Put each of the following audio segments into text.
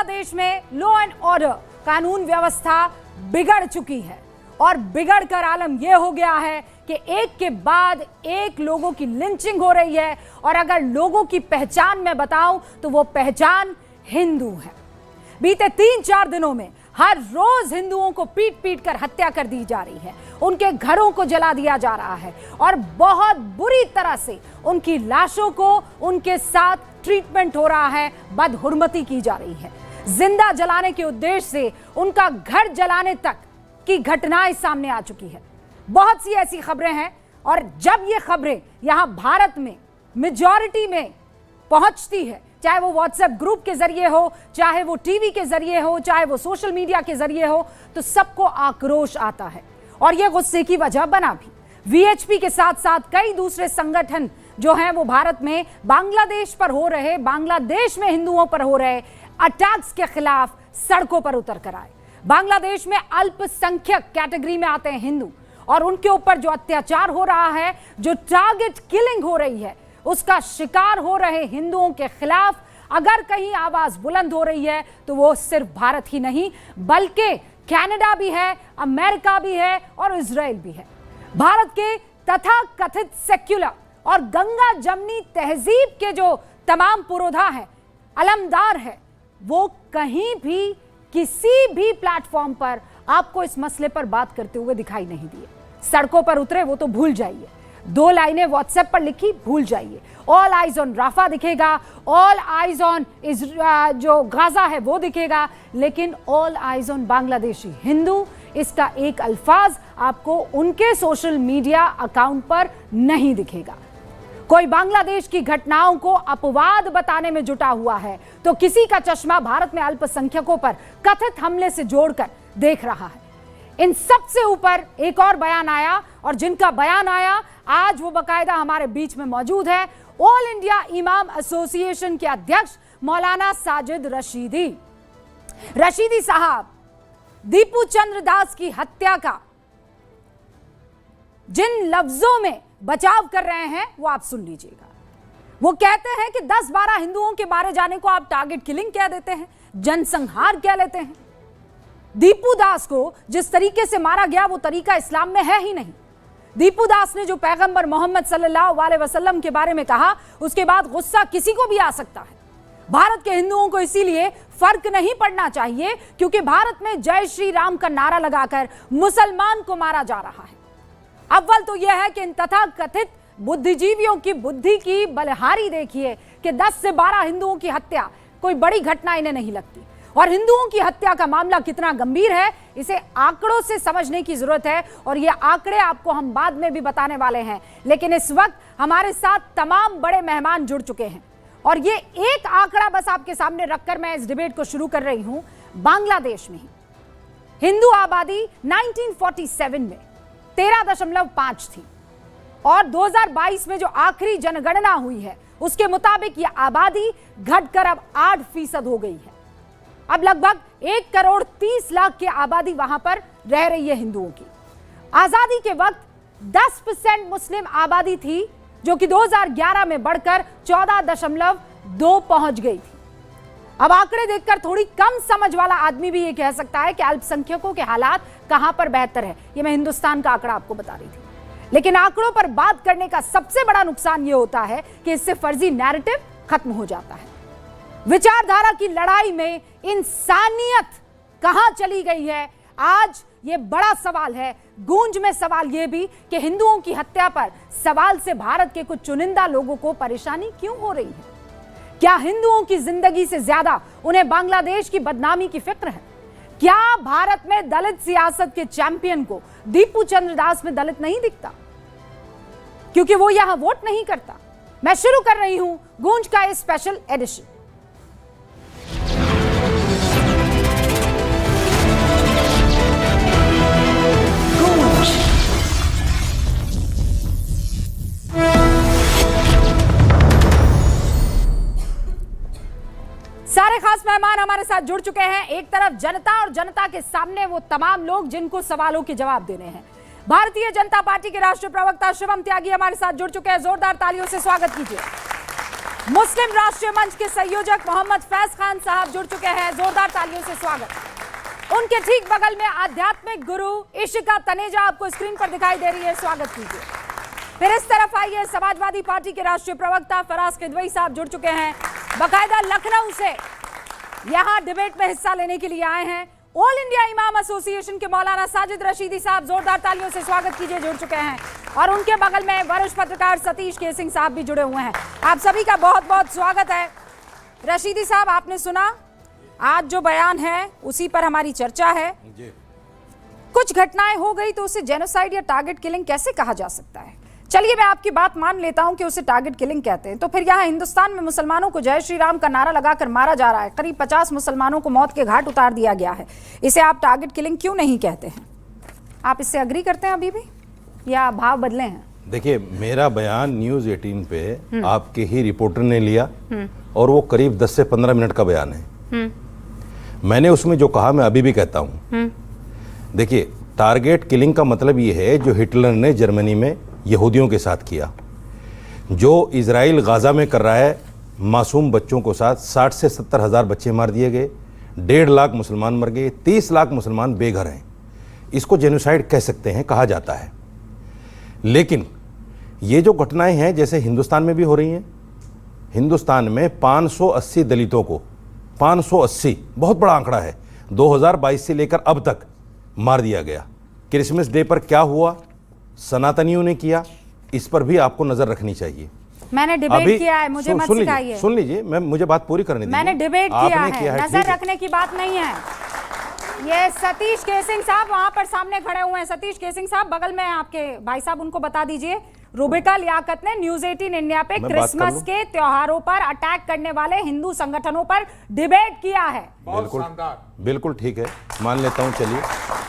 देश में law and order कानून व्यवस्था बिगड़ चुकी है और बिगड़कर आलम यह हो गया है कि एक के बाद एक लोगों की लिंचिंग हो रही है। और अगर लोगों की पहचान मैं बताऊं तो वो पहचान हिंदू है। बीते 3-4 दिनों में हर रोज हिंदुओं को पीट पीट कर हत्या कर दी जा रही है, उनके घरों को जला दिया जा रहा है और बहुत बुरी तरह से उनकी लाशों को उनके साथ ट्रीटमेंट हो रहा है, बदहुरमती की जा रही है। जिंदा जलाने के उद्देश्य से उनका घर जलाने तक की घटनाएं सामने आ चुकी है। बहुत सी ऐसी खबरें हैं और जब ये खबरें यहां भारत में मेजॉरिटी में पहुंचती है, चाहे वो व्हाट्सएप ग्रुप के जरिए हो, चाहे वो टीवी के जरिए हो, चाहे वो सोशल मीडिया के जरिए हो, तो सबको आक्रोश आता है और ये गुस्से की वजह बना भी। वीएचपी के साथ साथ कई दूसरे संगठन जो हैं वो भारत में बांग्लादेश पर हो रहे, बांग्लादेश में हिंदुओं पर हो रहे अटैक्स के खिलाफ सड़कों पर उतर कर आए। बांग्लादेश में अल्पसंख्यक कैटेगरी में आते हैं हिंदू और उनके ऊपर जो अत्याचार हो रहा है, जो टारगेट किलिंग हो रही है, उसका शिकार हो रहे हिंदुओं के खिलाफ अगर कहीं आवाज बुलंद हो रही है तो वो सिर्फ भारत ही नहीं बल्कि कनाडा भी है, अमेरिका भी है और इजराइल भी है। भारत के तथा कथित सेक्युलर और गंगा जमनी तहजीब के जो तमाम पुरोधा हैं, अलमदार है, वो कहीं भी किसी भी प्लेटफॉर्म पर आपको इस मसले पर बात करते हुए दिखाई नहीं दिए। सड़कों पर उतरे वो तो भूल जाइए, 2 लाइनें व्हाट्सएप पर लिखी भूल जाइए। ऑल आइज ऑन राफा दिखेगा, ऑल आइज ऑन जो गाजा है वो दिखेगा, लेकिन all eyes on Bangladeshi Hindu इसका एक अल्फाज आपको उनके सोशल मीडिया अकाउंट पर नहीं दिखेगा। कोई बांग्लादेश की घटनाओं को अपवाद बताने में जुटा हुआ है तो किसी का चश्मा भारत में अल्पसंख्यकों पर कथित हमले से जोड़कर देख रहा है। इन सब से ऊपर एक और बयान आया और जिनका बयान आया आज वो बकायदा हमारे बीच में मौजूद है। ऑल इंडिया इमाम एसोसिएशन के अध्यक्ष मौलाना साजिद रशीदी। रशीदी साहब दीपू चंद्र दास की हत्या का जिन लफ्जों में बचाव कर रहे हैं वो आप सुन लीजिएगा। वो कहते हैं कि 10-12 हिंदुओं के मारे जाने को आप टारगेट किलिंग कह देते हैं, जनसंहार कह लेते हैं। दीपू दास को जिस तरीके से मारा गया वो तरीका इस्लाम में है ही नहीं। दीपू दास ने जो पैगंबर मोहम्मद सल्लल्लाहु अलैहि वसल्लम के बारे में कहा, उसके बाद गुस्सा किसी को भी आ सकता है। भारत के हिंदुओं को इसीलिए फर्क नहीं पड़ना चाहिए क्योंकि भारत में जय श्री राम का नारा लगाकर मुसलमान को मारा जा रहा है। अव्वल तो यह है कि इन तथाकथित बुद्धिजीवियों की बुद्धि की बलहारी देखिए कि 10 से 12 हिंदुओं की हत्या कोई बड़ी घटना इन्हें नहीं लगती। और हिंदुओं की हत्या का मामला कितना गंभीर है इसे आंकड़ों से समझने की जरूरत है और ये आंकड़े आपको हम बाद में भी बताने वाले हैं। लेकिन इस वक्त हमारे साथ तमाम बड़े मेहमान जुड़ चुके हैं और ये एक आंकड़ा बस आपके सामने रखकर मैं इस डिबेट को शुरू कर रही हूं। बांग्लादेश में हिंदू आबादी 1947 में 13.5 थी और 2022 में जो आखिरी जनगणना हुई है उसके मुताबिक यह आबादी घटकर अब 8% हो गई है। अब लगभग 1,30,00,000 की आबादी वहां पर रह रही है हिंदुओं की। आजादी के वक्त 10% मुस्लिम आबादी थी जो कि 2011 में बढ़कर 14.2 पहुंच गई थी। अब आंकड़े देखकर थोड़ी कम समझ वाला आदमी भी ये कह सकता है कि अल्पसंख्यकों के हालात कहां पर बेहतर है। ये मैं हिंदुस्तान का आंकड़ा आपको बता रही थी, लेकिन आंकड़ों पर बात करने का सबसे बड़ा नुकसान ये होता है कि इससे फर्जी नैरेटिव खत्म हो जाता है। विचारधारा की लड़ाई में इंसानियत कहां चली गई है, आज ये बड़ा सवाल है। गूंज में सवाल ये भी कि हिंदुओं की हत्या पर सवाल से भारत के कुछ चुनिंदा लोगों को परेशानी क्यों हो रही है। क्या हिंदुओं की जिंदगी से ज्यादा उन्हें बांग्लादेश की बदनामी की फिक्र है? क्या भारत में दलित सियासत के चैंपियन को दीपू चंद्र दास में दलित नहीं दिखता क्योंकि वो यहां वोट नहीं करता? मैं शुरू कर रही हूं गूंज का ये स्पेशल एडिशन। सारे खास मेहमान हमारे साथ जुड़ चुके हैं। एक तरफ जनता और जनता के सामने वो तमाम लोग जिनको सवालों के जवाब देने हैं। भारतीय जनता पार्टी के राष्ट्रीय प्रवक्ता शिवम त्यागी हमारे साथ जुड़ चुके हैं, जोरदार तालियों से स्वागत कीजिए। मुस्लिम राष्ट्रीय मंच के संयोजक मोहम्मद फैज खान साहब जुड़ चुके हैं, जोरदार तालियों से स्वागत। उनके ठीक बगल में आध्यात्मिक गुरु इशिका तनेजा आपको स्क्रीन पर दिखाई दे रही है, स्वागत कीजिए। फिर इस तरफ आइए, समाजवादी पार्टी के राष्ट्रीय प्रवक्ता फराज किदवई साहब जुड़ चुके हैं, बाकायदा लखनऊ से यहां डिबेट में हिस्सा लेने के लिए आए हैं। ऑल इंडिया इमाम एसोसिएशन के मौलाना साजिद रशीदी साहब, जोरदार तालियों से स्वागत कीजिए, जुड़ चुके हैं। और उनके बगल में वरिष्ठ पत्रकार सतीश के सिंह साहब भी जुड़े हुए हैं। आप सभी का बहुत बहुत स्वागत है। रशीदी साहब, आपने सुना आज जो बयान है उसी पर हमारी चर्चा है। कुछ घटनाएं हो गई तो उसे जेनोसाइड या टारगेट किलिंग कैसे कहा जा सकता है? चलिए मैं आपकी बात मान लेता हूं कि उसे टारगेट किलिंग कहते हैं, तो फिर यहाँ हिंदुस्तान में मुसलमानों को जय श्री राम का नारा लगाकर मारा जा रहा है, करीब 50 मुसलमानों को मौत के घाट उतार दिया गया है, इसे आप टारगेट किलिंग क्यों नहीं कहते हैं? आप इससे अग्री करते हैं अभी भी या भाव बदले हैं? देखिए, मेरा बयान न्यूज़ 18 पे आपके ही रिपोर्टर ने लिया और वो करीब 10 से 15 मिनट का बयान है। मैंने उसमें जो कहा मैं अभी भी कहता हूँ। देखिए, टारगेट किलिंग का मतलब ये है जो हिटलर ने जर्मनी में यहूदियों के साथ किया, जो इजराइल गाज़ा में कर रहा है मासूम बच्चों को साथ 60 से 70 हज़ार बच्चे मार दिए गए, 1.5 लाख मुसलमान मर गए, 30 लाख मुसलमान बेघर हैं। इसको जेनोसाइड कह सकते हैं, कहा जाता है। लेकिन ये जो घटनाएं हैं जैसे हिंदुस्तान में भी हो रही हैं, हिंदुस्तान में 580 दलितों को, 580 बहुत बड़ा आंकड़ा है, 2022 से लेकर अब तक मार दिया गया। क्रिसमस डे पर क्या हुआ, सनातनियों ने किया, इस पर भी आपको नजर रखनी चाहिए। मैंने डिबेट किया है, मुझे मत सिखाइए। सुन लीजिए, मुझे बात पूरी करने दीजिए। मैंने डिबेट किया है, नजर रखने की बात नहीं है। ये सतीश के सिंह साहब वहां पर सामने खड़े हुए हैं। सतीश के सिंह साहब, बगल में आपके भाई साहब, उनको बता दीजिए, रुबिका लियाकत ने न्यूज़ 18 इंडिया पे क्रिसमस के त्योहारों पर अटैक करने वाले हिंदू संगठनों पर डिबेट किया है। बिल्कुल ठीक है, मान लेता हूं। चलिए,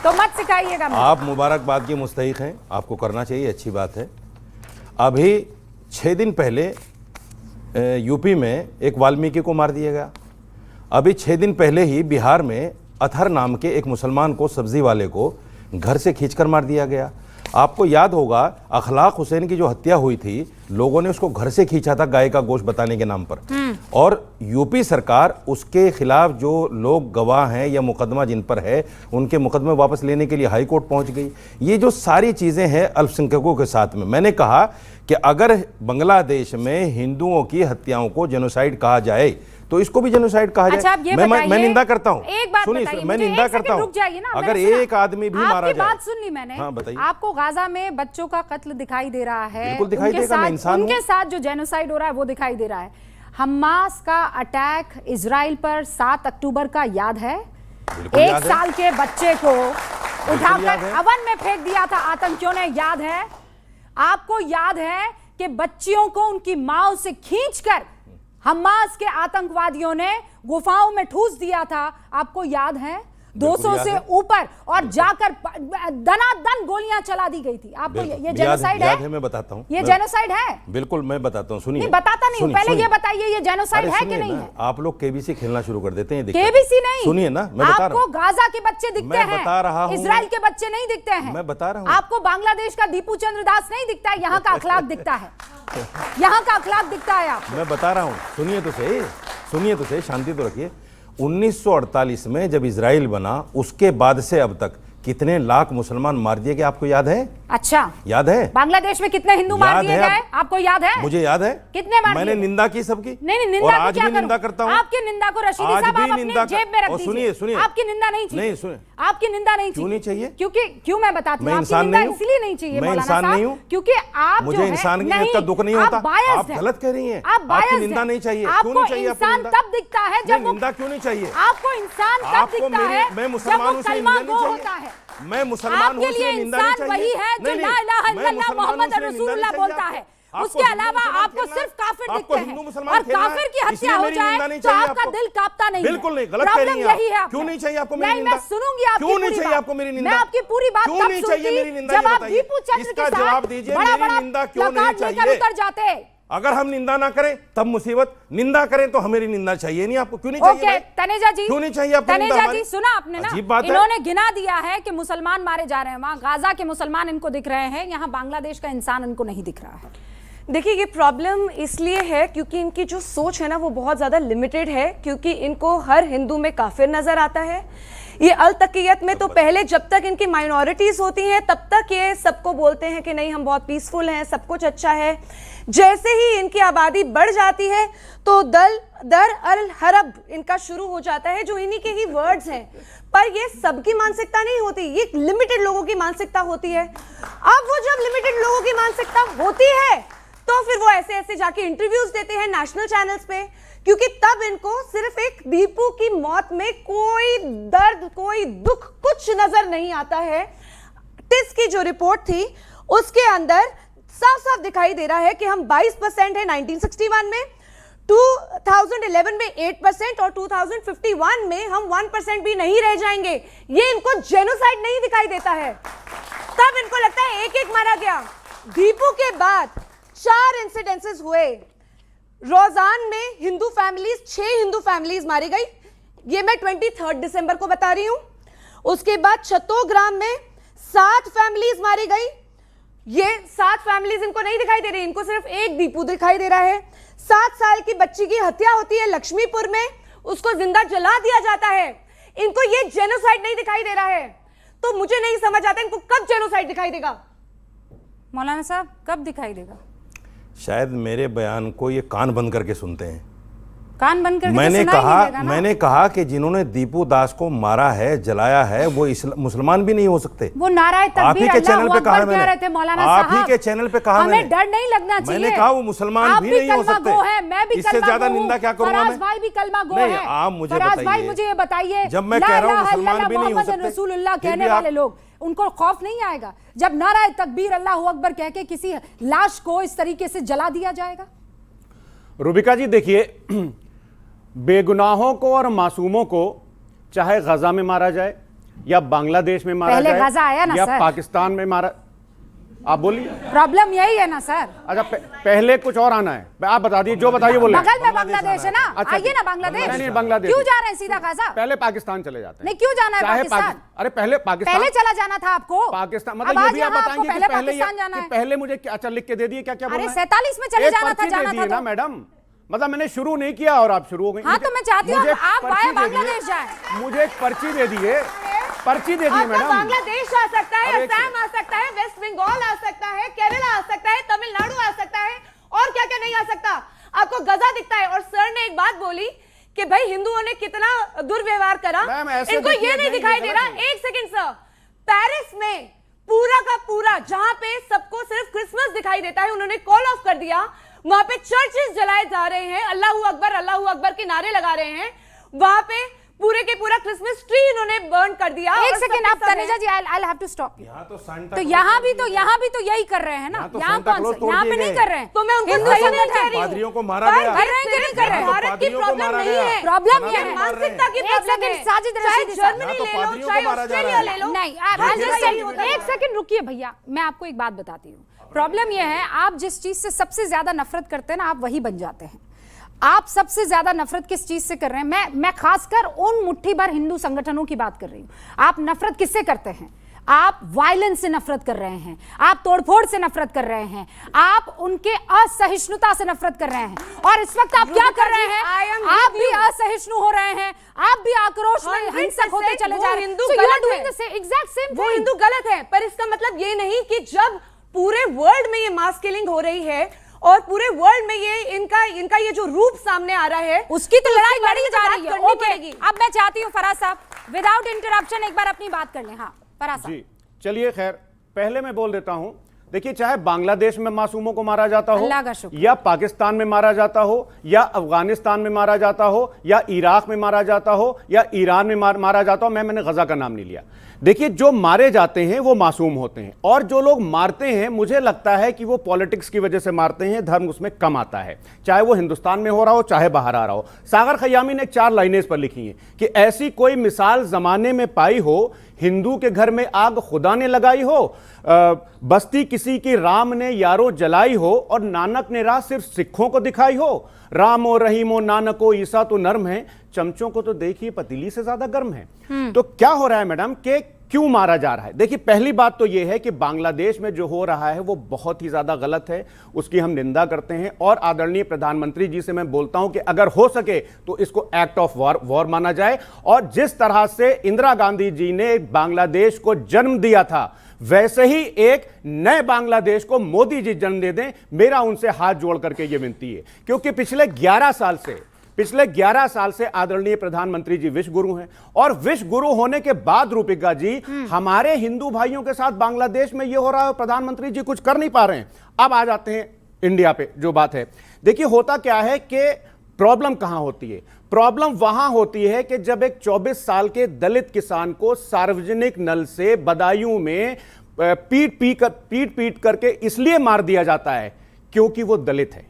तो मत सिखाइएगा। आप मुबारकबाद के मुस्तहिक हैं, आपको करना चाहिए, अच्छी बात है। अभी 6 दिन पहले यूपी में एक वाल्मीकि को मार दिया गया। अभी 6 दिन पहले ही बिहार में अथर नाम के एक मुसलमान को, सब्जी वाले को, घर से खींचकर मार दिया गया। आपको याद होगा अखलाक हुसैन की जो हत्या हुई थी, लोगों ने उसको घर से खींचा था गाय का गोश्त बताने के नाम पर, और यूपी सरकार उसके खिलाफ जो लोग गवाह हैं या मुकदमा जिन पर है उनके मुकदमे वापस लेने के लिए हाई कोर्ट पहुंच गई। ये जो सारी चीज़ें हैं अल्पसंख्यकों के साथ में, मैंने कहा कि अगर बांग्लादेश में हिंदुओं की हत्याओं को जेनोसाइड कहा जाए तो इसको भी जेनोसाइड कहा अच्छा, जाए। मैं निंदा करता हूँ। एक बात बताइए, मैं निंदा करता हूँ। अगर एक आदमी भी मारा जाए। बात सुन ली मैंने। हाँ, बताइए। आपको गाजा में बच्चों का कत्ल दिखाई दे रहा है, बिल्कुल दिखाई देगा, मैं इंसान हूं। उनके साथ जो जेनोसाइड हो रहा है वो दिखाई दे रहा है। हमास का अटैक इजराइल पर 7 अक्टूबर का याद है? 1 साल के बच्चे को उठाकर अवन में फेंक दिया था आतंकियों ने, याद है? आपको याद है कि बच्चियों को उनकी मां से खींचकर हमास के आतंकवादियों ने गुफाओं में ठूस दिया था, आपको याद है? 200 से ऊपर, और जाकर दनादन गोलियां चला दी गई थी। आपको ये जेनोसाइड है? मैं बताता हूं। ये जेनोसाइड है? बिल्कुल, मैं बताता हूं, सुनिए। नहीं, बताता नहीं, पहले ये बताइए ये जेनोसाइड है कि नहीं है? आप लोग केबीसी खेलना शुरू कर देते हैं। केबीसी नहीं, सुनिए ना, मैं बता रहा हूं। आपको गाजा के बच्चे दिखते हैं, मैं बता रहा हूं। इजराइल के बच्चे नहीं दिखते हैं, मैं बता रहा हूं। आपको बांग्लादेश का दीपू चंद्र दास नहीं दिखता है, यहाँ का अखलाक दिखता है, यहाँ का अखलाक दिखता है। आप, मैं बता रहा हूं, सुनिए तो सही, शांति तो रखिए। 1948 में जब इजराइल बना, उसके बाद से अब तक कितने लाख मुसलमान मार दिए गए, आपको याद है? अच्छा, याद है? बांग्लादेश में कितने हिंदू मार दिए गए, आपको याद है? मुझे याद है। कितने मार? मैंने निंदा की सबकी। नहीं, निंदा और आज भी निंदा करता हूं। आपकी निंदा को रशीदी साहब आप अपनी जेब में रख दीजिए। सुनिए, आपकी निंदा नहीं चाहिए। नहीं, सुनिए, आपकी निंदा नहीं चाहिए। क्यों नहीं चाहिए? क्यों मैं बताती हूँ, आपकी निंदा इसलिए नहीं चाहिए मैं इंसान नहीं हूँ, क्योंकि आप, मुझे इंसान का दुख नहीं होता। आप गलत कह रही हैं, आपकी निंदा नहीं चाहिए। क्यों नहीं चाहिए आपको? इंसान तब दिखता है जब निंदा क्यों नहीं चाहिए आपको? इंसान तब दिखता है मैं मुसलमान कलमा गो होता है। मैं मुसलमान हूं, इसलिए इंसान वही है जो ला इलाहा इल्लल्लाह मोहम्मद रसूलुल्लाह बोलता है। उसके अलावा आपको सिर्फ काफिर दिखते हैं, और काफिर की हत्या हो जाए तो आपका दिल कांपता नहीं है। बिल्कुल नहीं, गलत कह रही हैं आप। यही है। क्यों नहीं चाहिए आपको मेरी निंदा? मैं सुनूंगी आपकी क्यों नहीं पूरी चाहिए बात। आपको मेरी निंदा? मैं आपकी पूरी बात क्यों नहीं चाहिए मेरी निंदा? जब आप दीपू चंद्र के साथ जवाब दीजिए, मेरी निंदा क्यों नहीं चाहिए? उतर जाते। अगर हम निंदा ना करें तब मुसीबत, निंदा करें तो हमें निंदा चाहिए नहीं। आपको क्यों नहीं चाहिए? तनेजा जी, क्यों नहीं चाहिए आपको? तनेजा जी, सुना आपने ना, इन्होंने गिना दिया है कि मुसलमान मारे जा रहे हैं, वहां गाजा के मुसलमान इनको दिख रहे हैं, यहाँ बांग्लादेश का इंसान इनको नहीं दिख रहा है। देखिए, ये प्रॉब्लम इसलिए है क्योंकि इनकी जो सोच है ना वो बहुत ज़्यादा लिमिटेड है, क्योंकि इनको हर हिंदू में काफिर नज़र आता है। ये अल तकीयत में तो पहले जब तक इनकी माइनॉरिटीज़ होती हैं तब तक ये सबको बोलते हैं कि नहीं हम बहुत पीसफुल हैं, सब कुछ अच्छा है। जैसे ही इनकी आबादी बढ़ जाती है तो दर अल हरब इनका शुरू हो जाता है, जो इन्हीं के ही वर्ड्स हैं। पर ये सबकी मानसिकता नहीं होती, ये लिमिटेड लोगों की मानसिकता होती है। अब वो जब लिमिटेड लोगों की मानसिकता होती है तो फिर वो ऐसे ऐसे जाके इंटरव्यूज देते हैं नेशनल चैनल्स पे, क्योंकि तब इनको सिर्फ एक दीपू की मौत में कोई दर्द, कोई दुख, कुछ नजर नहीं आता है। टिस की जो रिपोर्ट थी उसके अंदर साफ साफ दिखाई दे रहा है कि हम 22% है 1961 में, 2011 में 8% और 2051 में हम 1% भी नहीं रह जाएंगे। ये इनको जेनोसाइड नहीं दिखाई देता है। तब इनको लगता है एक एक मारा गया। दीपू के बाद 4 इंसिडेंसेस हुए। रोजान में हिंदू फैमिलीज, 6 हिंदू फैमिलीज मारी गई, ये मैं 23 दिसंबर को बता रही हूं। उसके बाद छत्तोग्राम में 7 फैमिलीज मारी गई। ये 7 फैमिलीज इनको नहीं दिखाई दे रही, इनको सिर्फ एक दीपू दिखाई दे रहा है। 7 साल की बच्ची की हत्या होती है लक्ष्मीपुर में, उसको जिंदा जला दिया जाता है। इनको ये जेनोसाइड नहीं दिखाई दे रहा है। तो मुझे नहीं समझ आता इनको कब जेनोसाइड दिखाई देगा। मौलाना साहब कब दिखाई देगा? शायद मेरे बयान को ये कान बंद करके सुनते हैं। कान बंद करके मैंने कहा कि जिन्होंने दीपू दास को मारा है, जलाया है, वो मुसलमान भी नहीं हो सकते। वो नाराए तकबीर चैनल पे कहा कह रहे थे मौलाना साहब। आप ही के चैनल पे कहा मैंने। हमें डर नहीं लगना चाहिए। मैंने कहा वो मुसलमान भी नहीं हो सकते। मैं भी इससे ज्यादा निंदा क्या करूंगा मैं? भाई भी कलमा गो है। आप मुझे फराज भाई मुझे ये बताइए, जब मैं कह रहा हूं मुसलमान भी नहीं हो सकते, रसूलुल्लाह कहने वाले लोग, उनको खौफ नहीं आएगा जब नाराए तकबीर अल्लाहू अकबर कह के किसी लाश को इस तरीके से जला दिया जाएगा? रूबिका जी देखिए, बेगुनाहों को और मासूमों को चाहे गजा में मारा जाए या बांग्लादेश में मारा जाए, गजा आया ना या सर? पाकिस्तान में मारा, आप बोलिए। प्रॉब्लम यही है ना सर? अच्छा पहले कुछ और आना है, आप बता दिए, जो बताइए बोले। बगल में बांग्लादेश है ना, अच्छा, आइए ना बांग्लादेश। नहीं बांग्लादेश क्यों जा रहे हैं सीधा गजा? पहले पाकिस्तान चले जाते हैं। नहीं, क्यों जाना है पाकिस्तान? अरे पहले पाकिस्तान, पहले चला जाना था आपको। पाकिस्तान मतलब ये भी आप बताएंगे कि पहले मुझे अच्छा लिख के दे दिए, क्या क्या अरे 47 में चले जाना था ना मैडम, मतलब मैंने शुरू नहीं किया और आप शुरू हो गई। हाँ तो मैं चाहती हूँ आप वाया बांग्लादेश जाएं। मुझे एक पर्ची दे दिए, पर्ची दे दी मैडम। बांग्लादेश आ सकता है, असम आ सकता है, वेस्ट बंगाल आ सकता है, केरला आ सकता है, तमिलनाडु आ सकता है, और क्या क्या नहीं आ सकता। आपको गजा दिखता है। और सर ने एक बात बोली कि भाई हिंदुओं ने कितना दुर्व्यवहार करा, इनको ये नहीं दिखाई दे रहा। एक सेकंड सर, पेरिस में पूरा का पूरा जहां पे सबको सिर्फ क्रिसमस दिखाई देता है, उन्होंने कॉल ऑफ कर दिया। वहां पे चर्चेस जलाए जा रहे हैं, अल्लाहू अकबर के नारे लगा रहे हैं। वहां पे पूरे के पूरा क्रिसमस ट्री इन्होंने बर्न कर दिया। एक सेकंड आप तनेजा जी, आई हैव टू स्टॉप। तो यहाँ भी तो यही कर रहे हैं ना। यहाँ पे नहीं कर रहे हैं। तो मैं उनको सही नहीं कह रही हूं। पादरियों को मारा गया। कर रहे हैं कि नहीं कर रहे हैं? भारत की प्रॉब्लम नहीं है, प्रॉब्लम ये है मानसिकता की प्रॉब्लम है। साजिद चाहे रशीदी साहब, जर्मनी ले लो, चाहे ऑस्ट्रेलिया ले लो। नहीं, एक सेकंड रुकिए भैया, मैं आपको एक बात बताती हूँ। प्रॉब्लम यह है, आप जिस चीज से सबसे ज्यादा नफरत करते हैं ना, आप वही बन जाते हैं। आप सबसे ज्यादा नफरत किस चीज से कर रहे हैं? मैं खासकर उन मुट्ठी भर हिंदू संगठनों की बात कर रही हूं। आप नफरत किससे करते हैं? आप वायलेंस से नफरत कर रहे हैं, आप तोड़फोड़ से नफरत कर रहे हैं, आप उनके असहिष्णुता से नफरत कर रहे हैं। और इस वक्त आप क्या कर रहे हैं? आप भी असहिष्णु हो रहे हैं, आप भी आक्रोश में हिंसक होते चले जा रहे हैं। वो हिंदू गलत है, पर इसका मतलब ये नहीं कि जब पूरे वर्ल्ड में ये मास किलिंग हो रही है और पूरे वर्ल्ड में ये इनका ये जो रूप सामने आ रहा है, उसकी तो लड़ाई लड़ी जा रही है। ओके, अब मैं चाहती हूँ फराज साहब विदाउट इंटरप्शन एक बार अपनी बात कर लें। हाँ फराज साहब जी, चलिए खैर पहले मैं बोल देता हूं। देखिए, चाहे बांग्लादेश में मासूमों को मारा जाता हो, या पाकिस्तान में मारा जाता हो, या अफगानिस्तान में मारा जाता हो, या इराक में मारा जाता हो, या ईरान में मारा जाता हो, मैंने गजा का नाम नहीं लिया। देखिए, जो मारे जाते हैं वो मासूम होते हैं, और जो लोग मारते हैं मुझे लगता है कि वो पॉलिटिक्स की वजह से मारते हैं, धर्म उसमें कम आता है, चाहे वो हिंदुस्तान में हो रहा हो चाहे बाहर आ रहा हो। सागर खयामी ने 4 लाइनें इस पर लिखी हैं कि ऐसी कोई मिसाल जमाने में पाई हो, हिंदू के घर में आग खुदा ने लगाई हो, बस्ती किसी की राम ने यारो जलाई हो, और नानक ने राह सिर्फ सिखों को दिखाई हो। राम और रहीम और नानक ओ ईसा तो नर्म है, चमचों को तो देखिए पतीली से ज्यादा गर्म है। तो क्या हो रहा है मैडम कि क्यों मारा जा रहा है? देखिए, पहली बात तो यह है कि बांग्लादेश में जो हो रहा है वो बहुत ही ज्यादा गलत है, उसकी हम निंदा करते हैं। और आदरणीय प्रधानमंत्री जी से मैं बोलता हूं कि अगर हो सके तो इसको एक्ट ऑफ वॉर माना जाए। और जिस तरह से इंदिरा गांधी जी ने बांग्लादेश को जन्म दिया था, वैसे ही एक नए बांग्लादेश को मोदी जी जन्म दे दें, मेरा उनसे हाथ जोड़ करके यह विनती है। क्योंकि पिछले 11 साल से आदरणीय प्रधानमंत्री जी विश्व गुरु हैं, और विश्व गुरु होने के बाद रूपिका जी हमारे हिंदू भाइयों के साथ बांग्लादेश में यह हो रहा है, प्रधानमंत्री जी कुछ कर नहीं पा रहे हैं। अब आ जाते हैं इंडिया पे जो बात है। देखिए, होता क्या है कि प्रॉब्लम कहां होती है? प्रॉब्लम वहां होती है कि जब एक 24 साल के दलित किसान को सार्वजनिक नल से बदायूं में पीट करके इसलिए मार दिया जाता है क्योंकि वो दलित है।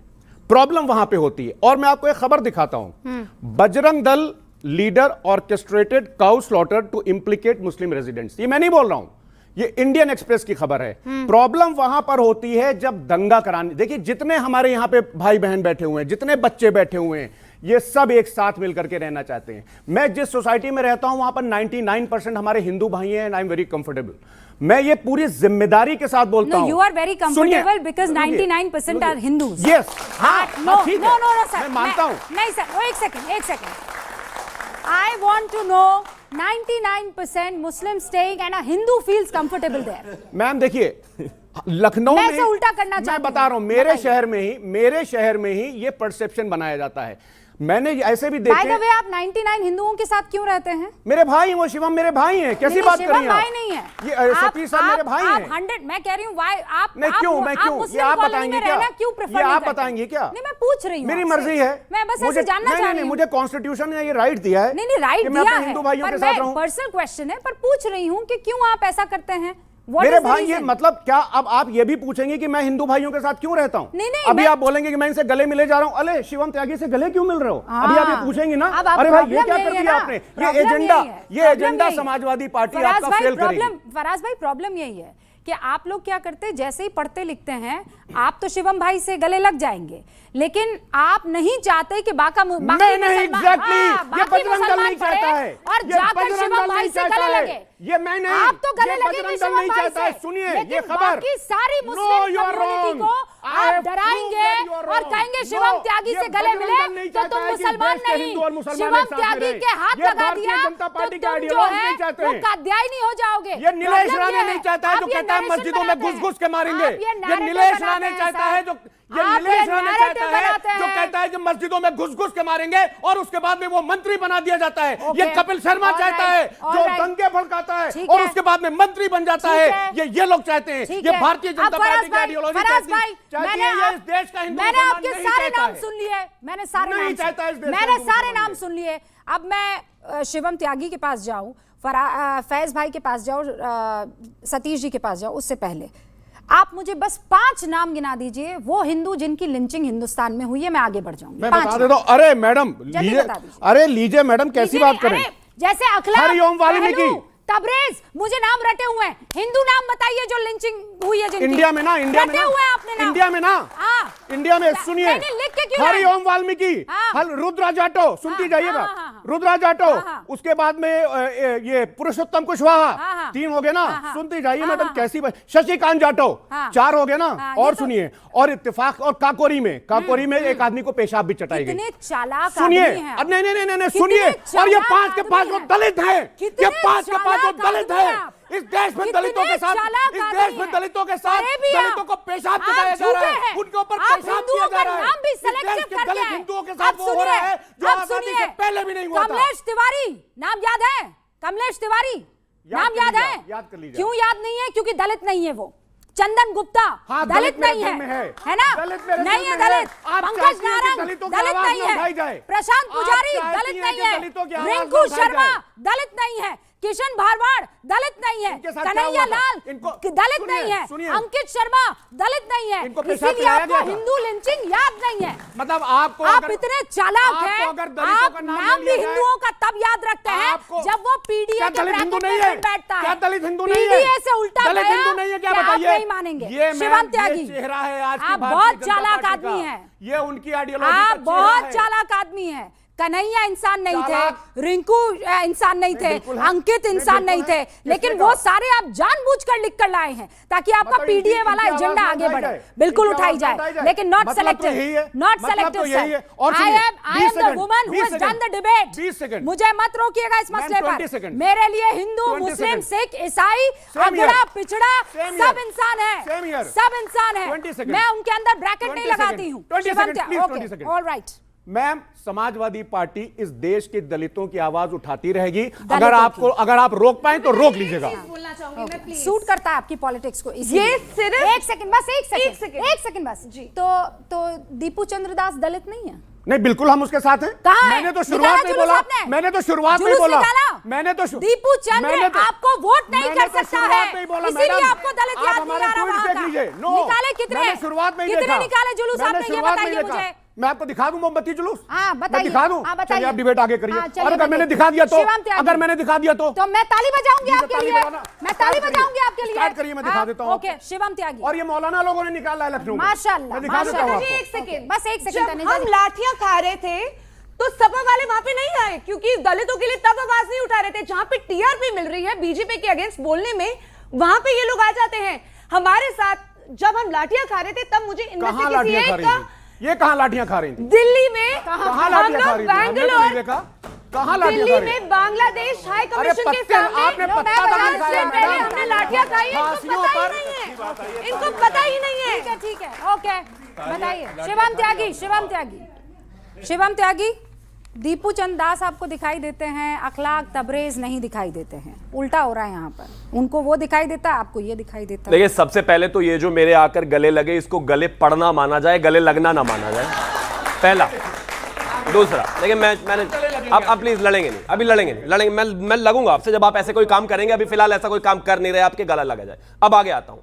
प्रॉब्लम वहां पे होती है। और मैं आपको एक खबर दिखाता हूं, Bajrang Dal leader orchestrated cow slaughter to implicate Muslim residents. ये मैं नहीं बोल रहा हूं, ये इंडियन एक्सप्रेस की खबर है। प्रॉब्लम वहां पर होती है जब दंगा कराने, देखिए जितने हमारे यहां पे भाई बहन बैठे हुए हैं, जितने बच्चे बैठे हुए हैं, ये सब एक साथ मिलकर के रहना चाहते हैं। मैं जिस सोसाइटी में रहता हूं वहां पर 99% हमारे हिंदू भाई हैं, and I am very comfortable. मैं ये पूरी जिम्मेदारी के साथ बोलता हूं। You are very comfortable because 99% are Hindus. Yes, हाँ, नो ठीक है, सर, मैं मानता हूं। नहीं सर, एक second. I want to know 99% Muslims staying and a Hindu feels comfortable there. Ma'am देखिए, लखनऊ में मैं उल्टा करना चाहती हूं। मैं बता रहा हूं, मेरे शहर में ही ये परसेप्शन बनाया जाता है। मैंने ऐसे भी देखे। By the way, आप 99 हिंदुओं के साथ क्यों रहते हैं? मेरे भाई हैं वो, शिवम मेरे भाई हैं। कैसी बात कर रही हैं? शिवम भाई नहीं है, ये सतीश साहब मेरे भाई हैं। 100 मैं कह रही हूँ, why आप मैं क्यों ये आप बताएंगे क्या? क्यों प्रेफर ये आप बताएंगे क्या? नहीं, मैं पूछ रही हूँ, मेरी मर्जी है। मैं बस ऐसे जानना चाह रही हूँ। मुझे कॉन्स्टिट्यूशन ने ये राइट दिया है। नहीं राइट दिया है, हिंदू भाइयों के पर साथ मैं रहूं। पर्सनल क्वेश्चन है, पर पूछ रही हूँ कि क्यों आप ऐसा करते हैं? मेरे भाई, ये मतलब क्या अब आप ये भी पूछेंगे कि मैं हिंदू भाइयों के साथ क्यों रहता हूं? नहीं, अभी आप बोलेंगे कि मैं इनसे गले मिले जा रहा हूं। अरे शिवम त्यागी से गले क्यों मिल रहे हो? अभी आप ये पूछेंगे ना, अरे भाई ये क्या कर दिया आपने? ये एजेंडा समाजवादी पार्टी आपका फेल करेगी। फराज भाई, प्रॉब्लम यही है कि आप लोग क्या करते हैं, जैसे ही पढ़ते लिखते हैं आप तो शिवम भाई से गले लग जाएंगे, लेकिन आप नहीं चाहते कि बाकी नहीं, ये बजरंग दल नहीं चाहता है, और जाकर शिवम भाई से गले लगे। ये मैं नहीं, आप तो गले लगेंगे शिवम भाई चाहता है। से। सुनिए लेकिन ये खबर, बाकी सारी मुस्लिम कम्युनिटी को आप डराएंगे और कहेंगे शिवम त्यागी से गले मिले तो तुम मुसलमान नहीं। शिवम त्यागी के हाथ लगा दिया तो तुम जो है वो कादियानी हो जाओगे। ये नीलेश राणे नहीं चाहता है जो कहता है मस्जिदों में घुस के मारेंगे। ये नीलेश राणे चाहता है जो कहता है कि मस्जिदों में घुस के मारेंगे और उसके बाद में वो मंत्री बना दिया जाता है। ये कपिल शर्मा चाहता है जो दंगे भड़काता है और उसके बाद में मंत्री बन जाता है। ये लोग चाहते हैं। ये भारतीय जनता पार्टी की आइडियोलॉजी चाहती है। ये इस देश का हिंदू मैंने आपके सारे नाम सुन लिए, मैंने सारे नाम सुन लिए। अब मैं शिवम त्यागी के पास जाऊं, फैज भाई के पास जाऊं, सतीश जी के पास जाऊं, उससे पहले आप मुझे बस 5 नाम गिना दीजिए वो हिंदू जिनकी लिंचिंग हिंदुस्तान में हुई है। मैं आगे बढ़ जाऊंगी। मैं बता देता हूं। अरे मैडम लीजिए मैडम, कैसी बात करें? जैसे अखलाक, हरिओम वाल्मीकि, तबरेज, मुझे नाम रटे हुए हैं। हिंदू नाम बताइए जो लिंचिंग हुई है जिनकी। इंडिया में ना, इंडिया में सुनिए, हरिओम वाल्मीकि, रुद्रा जाटो, सुनती जाइएगा, रुद्रा जाटो, उसके बाद में ये पुरुषोत्तम कुशवाहा, 3 हो गए ना। सुनती जाइए मैडम, कैसी बात। शशिकांत जाटो, 4 हो गए ना। और सुनिए, और इत्तेफाक और काकोरी में एक आदमी को पेशाब भी चटाई गई। कितने चालाक सुनिए, नहीं सुनिए, और ये 5 के 5 लोग दलित हैं। ये 5 के 5 लोग दलित हैं। इस देश में दलितों के साथ दलितों को पेशाब चटाया जा रहा है, उनके ऊपर पेशाब किया जा रहा है। इस देश के दलित हिंदुओं के साथ वो हो रहा है जो आजादी से पहले भी नहीं हुआ था। कमलेश तिवारी नाम याद है? कमलेश तिवारी नाम याद है? याद कर लीजिए। क्यों याद नहीं है? क्योंकि दलित नहीं है वो। चंदन गुप्ता दलित नहीं है ना? नहीं है दलित। पंकज नारंग दलित नहीं है। प्रशांत पुजारी दलित नहीं है। रिंकू शर्मा दलित नहीं है। किशन भारवाड़ दलित नहीं है। कन्हैया लाल दलित नहीं है। अंकित शर्मा दलित नहीं है। इसीलिए आपको हिंदू लिंचिंग याद नहीं है। मतलब आप इतने चालाक हैं, आप नाम भी हिंदुओं का तब याद रखते हैं जब वो पीडीए के ब्रैकेट में बैठता है। क्या दलित हिंदू नहीं है? पीडीए से उल्टा दलित हिंदू नहीं है क्या? बताइए। आप नहीं मानेंगे। शिवम त्यागी, चेहरा है आज आप बहुत चालाक आदमी हैं। ये उनकी आइडियोलॉजी आप बहुत चालाक आदमी हैं। कन्हैया इंसान नहीं चालाक। थे, रिंकू इंसान नहीं थे, बिल्कुल है। अंकित इंसान नहीं थे, लेकिन वो सारे आप जानबूझकर लिख कर लाए हैं ताकि आपका मतलब पीडीए इनकी वाला आवाज एजेंडा ना आगे उठाई बढ़े। जाए। बिल्कुल इनकी उठाई आवाज ना जाए, उठाई जाए। लेकिन नॉट मतलब तो सेलेक्टिव, यही है। नॉट मतलब तो सेलेक्टिव यही है। और sir. I am the woman who 20 has done the second, debate. 20 second. मुझे मत रोकिएगा इस मैम, मसले 20 पर। सेकंड। मेरे लिए हिंदू, 20 मुस्लिम, सेकंड। सिख, ईसाई, Same अगड़ा, here. पिछड़ा, Same सब here. इंसान Same है, here. सब इंसान है। 20 सेकंड। मैं उनके अंदर ब्रैकेट 20 नहीं लगाती सेकंड। हूँ। 20 Shivam second, please, 20 okay, second. All right. Ma'am, Samajwadi party इस देश के दलितों की आवाज उठाती रहेगी। दलितों अगर आप रोक पाए तो रोक लीजिएगा। बोलना चाहूंगी मैं प्लीज। सूट करता है आपकी पॉलिटिक्स को। ये सिर्फ एक सेकंड बस, एक सेकंड, एक सेकंड बस जी। तो दीपू चंद्रदास दलित नहीं है? नहीं, बिल्कुल हम उसके साथ हैं। कहाँ है? मैंने तो निकाला शुरुआत में जुलूस बोला, आपने? मैंने तो शुरुआत में जुलूस बोला, निकाला? मैंने तो दीपू चंद्र आपको वोट नहीं कर सकता है, इसीलिए आपको दलित याद नहीं आ रहा वहाँ का। निकाले कितने? मैंने शुरुआत में ही कितने देखा। निकाले जुलूस मैंने आपने, ये शुरुआत में ही बताइए देखा। मुझे। मैं आपको दिखा दूं मोमबत्ती जुलूस? हाँ, मैं बताइए। दिखा दूं? हाँ, बताइए। चलिए आप डिबेट आगे करिए। हाँ, चलिए, और अगर मैंने बताइए। दिखा दिया तो, शिवम त्यागी। अगर मैंने दिखा दिया तो मैं ताली बजाऊंगी मुझे आपके ताली लिए, बजाना। मैं ताली स्टार्ट बजाऊंगी करिए। आपके लिए। स्टार्ट करिए, मैं दिखा देता हूं ओके, शिवम त्यागी। और ये मौलाना लोगों ने निकाला है लखनऊ में। माशाल्लाह, मैं दिखा देता हूं माशाल्लाह। आपको। एक सेकंड, बस एक सेकंड, जब तनीजा हम जी। लाठियां खा रहे थे तो सपा वाले वहां पे नहीं आए, क्योंकि दलितों के लिए तब आवाज नहीं उठा रहे थे। जहां पे टीआरपी मिल रही है बीजेपी के अगेंस्ट बोलने में, वहां पे ये लोग आ जाते हैं हमारे साथ। जब हम लाठियां खा रहे थे तब मुझे इनमें से कहां किसी लाठियां खा एक रही का थी? ये कहां लाठियां खा रही थी? दिल्ली में कहां हम लाठियां खा लोग रही थी? हमने तो नहीं बैंगलोर, देखा। कहां लाठियां खा दिल्ली रही थी? में बांग्लादेश हाई कमीशन के पत्ते- सामने आपने पत्ता तो नहीं 50 खाया, दिन पहले मैडम। हमने लाठियां खाई है। इनको फांसियों पता पर- ही नहीं है, इनको पता ही नहीं है। ठीक है, ठीक है, ओके, बताइए। शिवम त्यागी, शिवम त्यागी, शिवम त्यागी। दीपू चंद दास आपको दिखाई देते हैं, अखलाक तबरेज नहीं दिखाई देते हैं, उल्टा हो रहा है यहाँ पर। उनको वो दिखाई देता है, आपको ये दिखाई देता है। देखिए, सबसे पहले तो ये जो मेरे आकर गले लगे, इसको गले पड़ना माना जाए, गले लगना ना माना जाए, पहला। दूसरा, देखिए मैंने अब प्लीज लड़ेंगे नहीं, अभी लड़ेंगे नहीं, लड़ेंगे मैं लगूंगा आपसे जब आप ऐसे कोई काम करेंगे। अभी फिलहाल ऐसा कोई काम कर नहीं रहे, आपके गला लगा जाए। अब आगे आता हूं।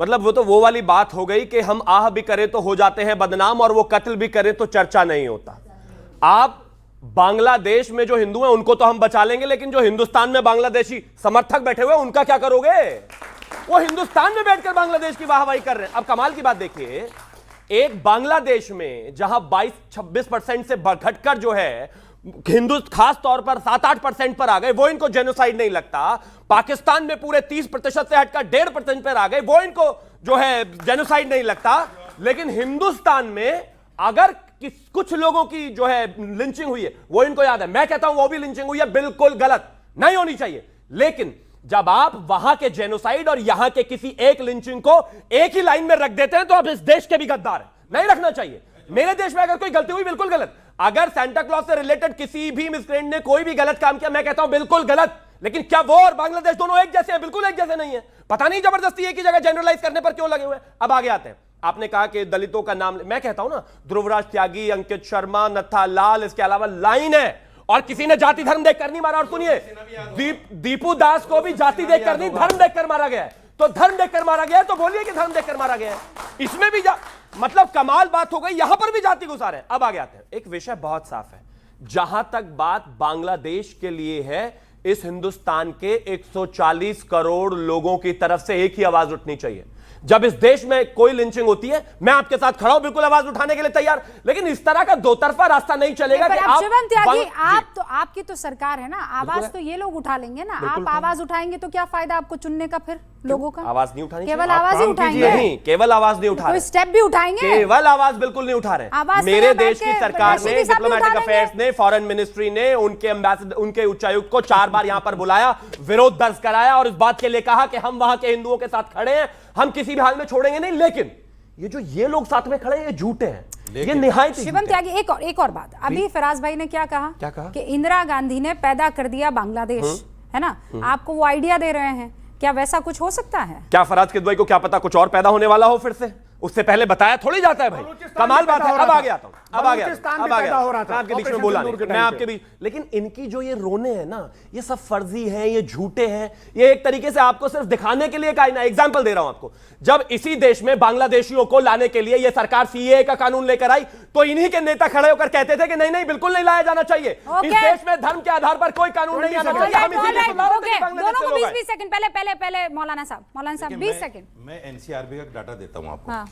मतलब वो तो वो वाली बात हो गई कि हम आह भी करें तो हो जाते हैं बदनाम, और वो कत्ल भी करें तो चर्चा नहीं होता। आप बांग्लादेश में जो हिंदू हैं उनको तो हम बचा लेंगे, लेकिन जो हिंदुस्तान में बांग्लादेशी समर्थक बैठे हुए हैं उनका क्या करोगे? वो हिंदुस्तान में बैठकर बांग्लादेश की वाहवाही कर रहे हैं। अब कमाल की बात देखिए, एक बांग्लादेश में जहां 22-26% से घटकर जो है हिंदू खास तौर पर 7-8% पर आ गए, वो इनको जेनोसाइड नहीं लगता। पाकिस्तान में पूरे 30% से हटकर 1.5% पर आ गए, वो इनको जो है जेनोसाइड नहीं लगता। लेकिन हिंदुस्तान में अगर कुछ लोगों की जो है लिंचिंग हुई है, वो इनको याद है। मैं कहता हूं वो भी लिंचिंग हुई है, बिल्कुल गलत नहीं होनी चाहिए। लेकिन जब आप वहां के जेनोसाइड और यहां के किसी एक लिंचिंग को एक ही लाइन में रख देते हैं, तो आप इस देश के भी गद्दार हैं, नहीं रखना चाहिए। मेरे देश में अगर कोई गलती हुई, बिल्कुल गलत। अगर सेंटा क्लॉज से रिलेटेड किसी भी मिसक्रेंट ने कोई भी गलत काम किया, मैं कहता हूं बिल्कुल गलत। लेकिन क्या वो और बांग्लादेश दोनों एक जैसे हैं? बिल्कुल एक जैसे नहीं है। पता नहीं जबरदस्ती एक ही जगह जनरलाइज करने पर क्यों लगे हुए। अब आगे आते हैं। आपने कहा कि दलितों का नाम, मैं कहता हूं ना, ध्रुवराज त्यागी, अंकित शर्मा, नत्था लाल, इसके अलावा लाइन है। और किसी ने जाति धर्म देखकर नहीं मारा। और सुनिए, दीपू दास को भी जाति देखकर नहीं, धर्म देखकर मारा गया है। तो धर्म देखकर मारा गया है, तो बोलिए कि धर्म देखकर मारा गया है। इसमें भी मतलब कमाल बात हो गई, यहां पर भी जाति घुसा रहे हैं। अब आगे आते हैं। एक विषय बहुत साफ है, जहां तक बात बांग्लादेश के लिए है, इस हिंदुस्तान के 140 करोड़ लोगों की तरफ से एक ही आवाज उठनी चाहिए। जब इस देश में कोई लिंचिंग होती है, मैं आपके साथ खड़ा हूं, बिल्कुल आवाज उठाने के लिए तैयार। लेकिन इस तरह का दो तरफा रास्ता नहीं चलेगा कि आप शिवम त्यागी, आप तो, आपकी तो सरकार है ना, आवाज तो ये लोग उठा लेंगे ना। आप आवाज उठाएंगे तो क्या फायदा आपको चुनने का फिर लोगों का? आवाज नहीं उठानी, केवल आवाज ही उठाएंगे? नहीं, केवल आवाज नहीं उठा कोई रहे, स्टेप भी उठाएंगे? केवल आवाज बिल्कुल नहीं उठा रहे। मेरे देश की सरकार ने, डिप्लोमेटिक अफेयर्स ने, फॉरेन मिनिस्ट्री ने उनके एम्बेसडर, उनके उच्चायुक्त को 4 बार यहां पर बुलाया, विरोध दर्ज कराया और इस बात के लिए कहा कि हम वहां के हिंदुओं के साथ खड़े हैं, हम किसी भी हाल में छोड़ेंगे नहीं। लेकिन ये लोग साथ में खड़े हैं, ये झूठे हैं, ये निहायत ही शिवम त्यागी, एक और बात। अभी फराज भाई ने क्या कहा कि इंदिरा गांधी ने पैदा कर दिया बांग्लादेश, है ना? आपको वो आइडिया दे रहे हैं, क्या वैसा कुछ हो सकता है? क्या फराज किदवई को क्या पता कुछ और पैदा होने वाला हो फिर से? उससे पहले बताया थोड़ी जाता है भाई। कमाल बात है। अब आ गया था, अब आ गया, अब आ गया। मैं आपके बीच में बोला नहीं, मैं आपके बीच। लेकिन इनकी जो ये रोने हैं ना, ये सब फर्जी हैं, ये झूठे हैं, ये एक तरीके से आपको सिर्फ दिखाने के लिए कायना। एग्जांपल दे रहा हूं आपको। जब इसी देश में बांग्लादेशियों को लाने के लिए ये सरकार सीएए का कानून लेकर आई, तो इन्हीं के नेता खड़े होकर कहते थे कि नहीं नहीं, बिल्कुल नहीं लाया जाना चाहिए। इस देश में धर्म के आधार पर कोई कानून नहीं आना चाहिए। हम इसीलिए सुना रहे थे कि बांग्लादेश दोनों को से लोग 20 सेकंड पहले मौलाना साहब 20 सेकंड। मैं एनसीआरबी का डाटा देता हूं आपको।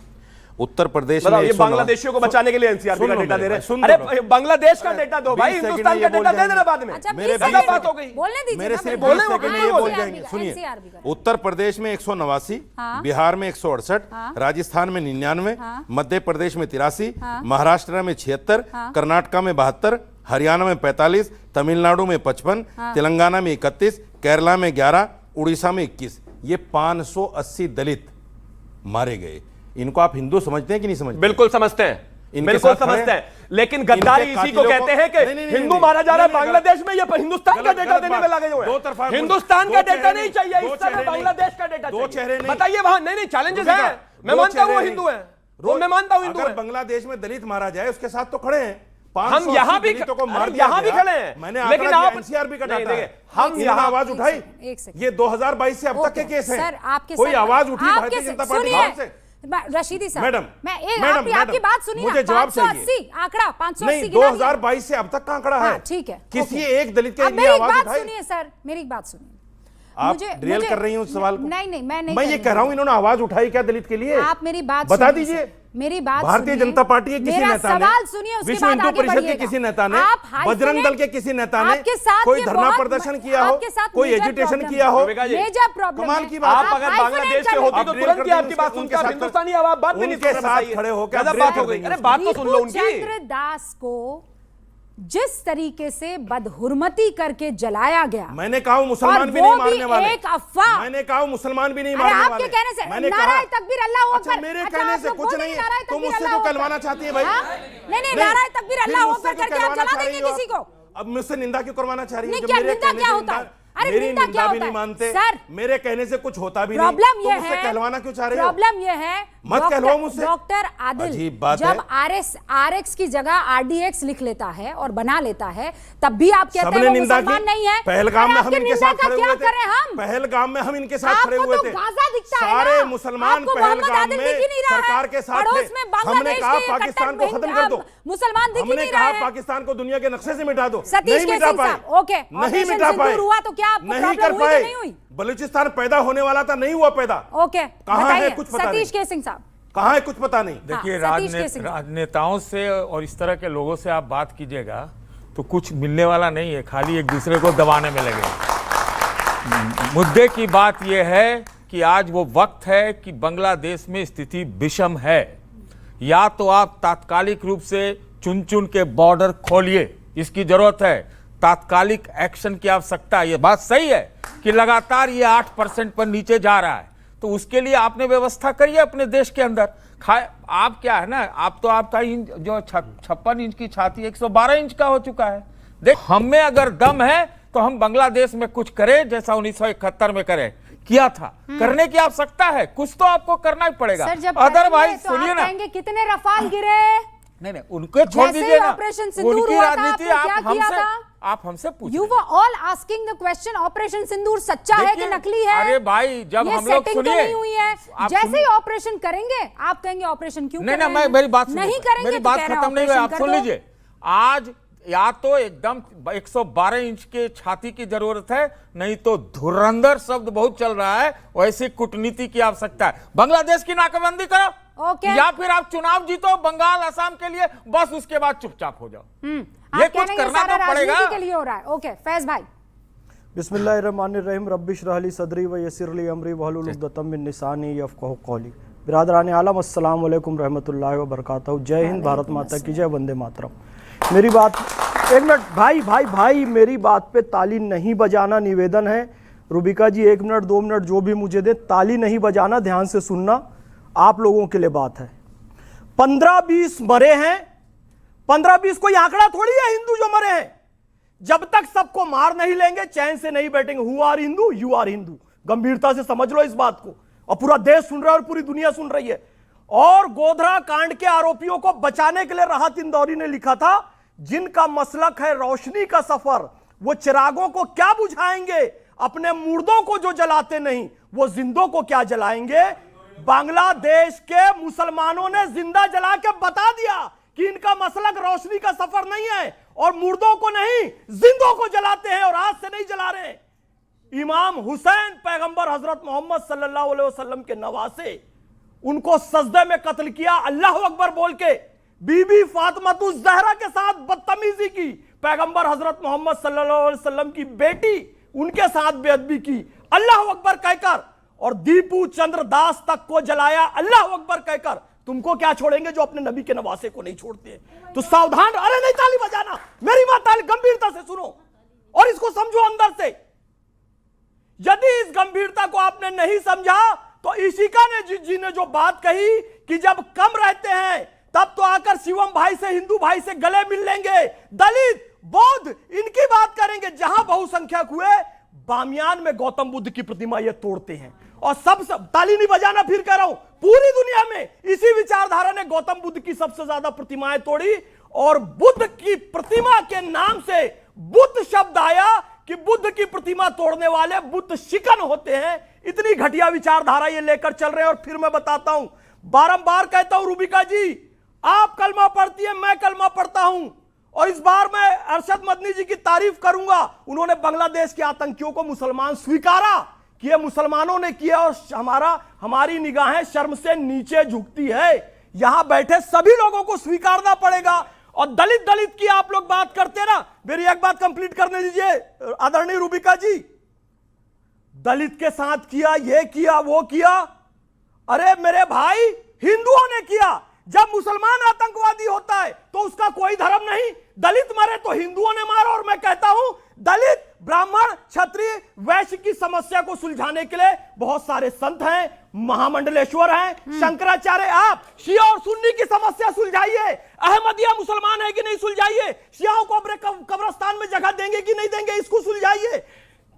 उत्तर प्रदेश में ये बांग्लादेशियों को बचाने के लिए एनसीआरबी का डेटा दे रहे हैं। अरे बांग्लादेश का डेटा दो भाई, हिंदुस्तान का डेटा दे देना बाद में। मेरे बात हो गई, बोलने दीजिए, मेरे सिर्फ बोले 20 सेकंड में ये बोल जाएंगे। सुनिए, NCRB का। उत्तर प्रदेश में 189, बिहार में 168, राजस्थान में 99, मध्य प्रदेश में 83, महाराष्ट्र में 76, कर्नाटका में 72, हरियाणा में 45, तमिलनाडु में 55, तेलंगाना में 31, केरला में 11, उड़ीसा में 21। ये 580 दलित मारे गए। इनको आप हिंदू समझते हैं कि नहीं समझते? बिल्कुल समझते हैं, बिल्कुल समझते हैं, लेकिन गद्दारी इसी को कहते हैं कि हिंदू मारा जा रहा है बांग्लादेश में। ये हिंदुस्तान का डेटा देने में लगे हुए हैं। हिंदुस्तान का डेटा नहीं चाहिए, इस तरह बांग्लादेश का डेटा चाहिए। बताइए वहां नहीं चैलेंजेस है। मैं मानता हूं वो हिंदू है, मैं मानता हूं हिंदू है। बांग्लादेश में दलित मारा जाए उसके साथ तो खड़े हैं। हम यहाँ भी खड़े हैं, मैंने लेकिन आप एनसीआरबी का डाटा है। हम यहाँ आवाज उठाई, ये 2022 से अब तक के केस हैं। सर आपके कोई आवाज उठी भारतीय जनता पार्टी से? रशीदी साहब, मैडम, मैं आपकी बात सुनिए, मुझे जवाब चाहिए। 580 आंकड़ा 580 नहीं, 2022 से अब तक का आंकड़ा है। ठीक है, किसी एक दलित के लिए मेरी आवाज बात उठाई? सुनिए सर, मेरी बात सुनिए। आप ड्रिल कर रही हूं उस सवाल को। नहीं, मैं ये कह रहा हूं, इन्होंने आवाज उठाई क्या दलित के लिए? आप मेरी बात बता दीजिए। मेरी बात भारतीय जनता पार्टी के किसी नेता ने, सवाल सुनिए, उसके विश्व बाद हिंदू आगे परिषद के बढ़िएगा। किसी नेता ने, आप बजरंग दल के किसी नेता ने कोई धरना प्रदर्शन किया हो, कोई एजुटेशन किया हो? मेजर प्रॉब्लम, कमाल की बात। आप अगर बांग्लादेश से होती तो तुरंत की आपकी बात सुनकर हिंदुस्तानी आवाज बात भी नहीं उनके साथ खड़े होकर बात हो गई। अरे बात तो सुन लो उनकी। चंद्र दास को जिस तरीके से बदहुरमती करके जलाया गया, मैंने कहा मुसलमान भी नहीं मारने वाले। एक अफवाह, मैंने कहा मुसलमान भी नहीं मारने वाले। आपके कहने से मैंने नाराए तकबीर अल्लाहू अच्छा, अकबर। मेरे कहने से कुछ नहीं है। तुम मुझसे क्यों कहलवाना चाहती है भाई? नहीं, नाराए तकबीर अल्लाहू अकबर करके आप जला देंगे किसी को? अब मुझसे निंदा क्यों करवाना चाह रही है? क्या निंदा क्या होता है? अरे मेरी निंदा क्या निंदा भी होता नहीं है? मानते सर, मेरे कहने से कुछ होता भी नहीं। प्रॉब्लम ये मुझसे है, कहलवाना क्यों चाह रहे हो? प्रॉब्लम ये है, मत कहलवाओ मुझसे। डॉक्टर आदिल अजीब बात जब है। आरएक्स की जगह आरडीएक्स लिख लेता है और बना लेता है, तब भी आप कहते हैं सबने वो निंदा मुसलमान की। नहीं है। पहलगाम में हम इनके साथ खड़े हुए थे। हम पहलगाम में हम इनके साथ खड़े हुए थे। गाजा दिखता है सारे ना? मुसलमान आपको मोहम्मद पहलगाम आदिल में दिख ही नहीं रहा है। सरकार के साथ पड़ोस थे। में हमने बांग्लादेश कहा के पाकिस्तान को कट्टर खत्म कर दो। मुसलमान दिख ही हमने नहीं कहा रहा है। पाकिस्तान को दुनिया के नक्शे से मिटा दो। सतीश नहीं मिटा केसरी पाए। साहब, ओके, नहीं ऑपरेशन मिटा पाए। सिंदूर हुआ तो क्या आपको नहीं प्रॉब्लम कर हुई कि पाए। नहीं हुई? बलूचिस्तान पैदा होने वाला था, नहीं हुआ पैदा। ओके, कहाँ है? कुछ पता सतीश नहीं। केसरी साहब, कहाँ है? कुछ पता नहीं। देखिए, सतीश केसरी। राजनेताओं से और इस तरह के लोगों से आप बात कीजिएगा तो कुछ मिलने वाला नहीं है, खाली एक दूसरे को दबाने में लगे। मुद्दे की बात यह है कि आज वो वक्त है कि बांग्लादेश में स्थिति विषम है। या तो आप तात्कालिक रूप से चुन चुन के बॉर्डर खोलिए, इसकी जरूरत है। तात्कालिक एक्शन की आवश्यकता है। ये बात सही है कि लगातार ये 8% पर नीचे जा रहा है, तो उसके लिए आपने व्यवस्था करिए अपने देश के अंदर। आप क्या है ना, आप तो आपका जो 56 इंच की छाती 112 इंच का हो चुका है। देख, हम में अगर दम है तो हम बांग्लादेश में कुछ करें जैसा 1971 में करें, किया था। करने की आवश्यकता है, कुछ तो आपको करना ही पड़ेगा। अदरवाइज सुनिए ना, कितने रफाल गिरे? नहीं, उनको छोड़ दीजिए ना, ऑपरेशन सिंदूर उनकी हुआ था, राजनीति आपने क्या किया था? आप हमसे पूछिए। You were all asking the question, operation Sindoor सच्चा है कि नकली है? अरे भाई, जब हम लोग सुनिए, नहीं हुई है, जैसे ही ऑपरेशन करेंगे आप कहेंगे ऑपरेशन क्यों नहीं, मैं मेरी बात नहीं करेंगे, मेरी बात खत्म नहीं हुई, आप सुन लीजिए। आज या तो एकदम 112 इंच के छाती की जरूरत है, नहीं तो धुरंधर शब्द बहुत चल रहा है, वैसी कूटनीति की आवश्यकता है। बांग्लादेश की नाकाबंदी करो, या फिर आप चुनाव जीतो बंगाल असम के लिए, बस उसके बाद चुपचाप हो जाओ। ये कुछ करना तो पड़ेगा। के लिए हो रहा है। ओके, फैज भाई। बिस्मिल्लाहिर्रहमानिर्रहीम, रब्बि इश्रह ली सदरी व यस्सिर ली अमरी वहलुल उक़दतम मिन लिसानी यफ़क़हू क़ौली। बिरादरान आलम, अस्सलाम वालेकुम रहमतुल्लाहि व बरकातहू। जय हिंद, भारत माता की जय, वंदे मातरम। मेरी बात, एक मिनट भाई, मेरी बात पे ताली नहीं बजाना निवेदन है। रूबिका जी 1 मिनट 2 मिनट जो भी मुझे दे, ताली नहीं बजाना, ध्यान से सुनना, आप लोगों के लिए बात है। 15-20 मरे हैं, 15-20 कोई आंकड़ा थोड़ी है हिंदू जो मरे हैं। जब तक सबको मार नहीं लेंगे चैन से नहीं बैठेंगे। Who are Hindu, you are Hindu. गंभीरता से समझ लो इस बात को, और पूरा देश सुन रहा है और पूरी दुनिया सुन रही है। और गोधरा कांड के आरोपियों को बचाने के लिए राहत इंदौरी ने लिखा था, जिनका मसलक है रोशनी का सफर, वो चिरागों को क्या बुझाएंगे, अपने मुर्दों को जो जलाते नहीं वो जिंदों को क्या जलाएंगे। बांग्लादेश के मुसलमानों ने जिंदा जला के बता दिया कि इनका मसलक रोशनी का सफर नहीं है, और मुर्दों को नहीं जिंदों को जलाते हैं, और आज से नहीं जला रहे। इमाम हुसैन पैगंबर हजरत मोहम्मद सल्लल्लाहु अलैहि वसल्लम के नवासे, उनको सजदे में कत्ल किया अल्लाह अकबर बोल के, बीबी फातिमातुज ज़हरा के साथ बदतमीजी की, पैगंबर हजरत मोहम्मद सल्लल्लाहु अलैहि वसल्लम की बेटी उनके साथ बेअदबी की अल्लाह अकबर कहकर, और दीपू चंद्र दास तक को जलाया अल्लाह अकबर कहकर। तुमको क्या छोड़ेंगे जो अपने नबी के नवासे को नहीं छोड़ते? तो सावधान। अरे नहीं ताली बजाना, मेरी बात ताली गंभीरता से सुनो और इसको समझो अंदर से। यदि इस गंभीरता को आपने नहीं समझा तो इशिका ने जी ने जो बात कही कि जब कम रहते हैं तब तो आकर शिवम भाई से, हिंदू भाई से गले मिल लेंगे, दलित बौद्ध इनकी बात करेंगे। जहां बहुसंख्यक हुए बामियान में गौतम बुद्ध की प्रतिमा ये तोड़ते हैं। और सब ताली नहीं बजाना, फिर कह रहा हूं, पूरी दुनिया में इसी विचारधारा ने गौतम बुद्ध की सबसे ज्यादा प्रतिमाएं तोड़ी। और बुद्ध की प्रतिमा के नाम से बुद्ध शब्द आया कि बुद्ध की प्रतिमा तोड़ने वाले बुद्ध शिकन होते हैं। इतनी घटिया विचारधारा ये लेकर चल रहे हैं। और फिर मैं बताता हूं, बारंबार कहता हूं रूबिका जी, आप कलमा पढ़ती है, मैं कलमा पढ़ता हूं। और इस बार मैं अरशद मदनी जी की तारीफ करूंगा, उन्होंने बांग्लादेश के आतंकियों को मुसलमान स्वीकारा कि ये मुसलमानों ने किया और हमारी निगाहें शर्म से नीचे झुकती है। यहां बैठे सभी लोगों को स्वीकारना पड़ेगा। और दलित की आप लोग बात करते ना, मेरी एक बात कंप्लीट करने दीजिए आदरणीय रूबिका जी। दलित के साथ किया, ये किया, वो किया, अरे मेरे भाई हिंदुओं ने किया। जब मुसलमान आतंकवादी होता है तो उसका कोई धर्म नहीं, दलित मरे तो हिंदुओं ने मारा। और मैं कहता हूं दलित, ब्राह्मण, क्षत्रिय, वैश्य की समस्या को सुलझाने के लिए बहुत सारे संत हैं, महामंडलेश्वर हैं, शंकराचार्य। आप शिया और सुन्नी की समस्या सुलझाइए। अहमदिया मुसलमान है कि नहीं, सुलझाइए। शियाओं को अपने कब्रिस्तान में जगह देंगे कि नहीं देंगे, इसको सुलझाइए।